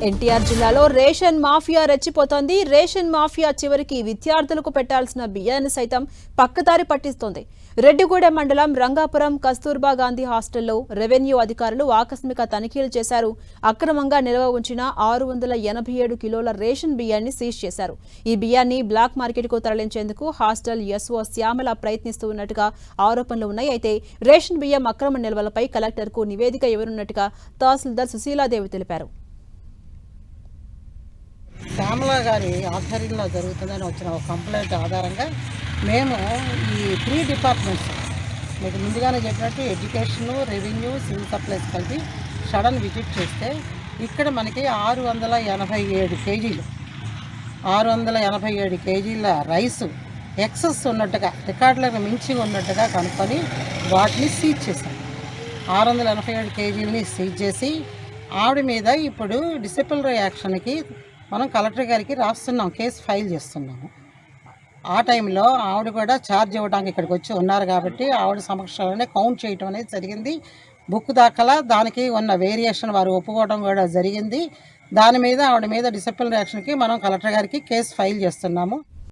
ఎన్టీఆర్ జిల్లాలో ration mafia రెచ్చిపోతోంది. Ration mafia చివరికి విద్యార్థులకు పెట్టాల్సిన బియ్యాన్ని సైతం పక్కదారి పట్టిస్తోంది. రెడ్డిగూడెం మండలం రంగాపురం కస్తూర్బా గాంధీ హాస్టల్లో రెవెన్యూ అధికారులు ఆకస్మిక తనిఖీలు చేశారు. అక్రమంగా నిల్వ ఉంచిన 687 కిలోల రేషన్ బియ్యాన్ని సీజ్ చేశారు. ఈ బియ్యాన్ని బ్లాక్ మార్కెట్కు తరలించేందుకు హాస్టల్ ఎస్ఓ శ్యామల ప్రయత్నిస్తూ ఉన్నట్టుగా ఆరోపణలు ఉన్నాయి. అయితే రేషన్ బియ్యం అక్రమ నిల్వలపై కలెక్టర్కు నివేదిక ఇవ్వనున్నట్టుగా తహసీల్దార్ సుశీలాదేవి తెలిపారు. శ్యామల గారి ఆధ్వర్యంలో జరుగుతుందని వచ్చిన ఒక కంప్లైంట్ ఆధారంగా మేము ఈ 3 డిపార్ట్మెంట్స్ మీకు ముందుగానే చెప్పినట్టు ఎడ్యుకేషన్, రెవెన్యూ, సివిల్ సప్లైస్ కలిపి సడన్ విజిట్ చేస్తే ఇక్కడ మనకి 687 కేజీలు 687 కేజీల రైసు ఎక్సెస్ ఉన్నట్టుగా రికార్డులకు మించి ఉన్నట్టుగా కనుక్కొని వాటిని సీజ్ చేశాం. 687 కేజీలని సీజ్ చేసి ఆవిడ మీద ఇప్పుడు డిసిప్లినరీ యాక్షన్కి మనం కలెక్టర్ గారికి రాస్తున్నాం, కేసు ఫైల్ చేస్తున్నాము. ఆ టైంలో ఆవిడ కూడా ఛార్జ్ ఇవ్వడానికి ఇక్కడికి వచ్చి ఉన్నారు కాబట్టి ఆవిడ సమక్షంలోనే కౌంట్ చేయటం అనేది జరిగింది. బుక్ దాఖలా దానికి ఉన్న వేరియేషన్ వారు ఒప్పుకోవడం కూడా జరిగింది. దాని మీద ఆవిడ మీద డిసిప్లినరీ యాక్షన్కి మనం కలెక్టర్ గారికి కేసు ఫైల్ చేస్తున్నాము.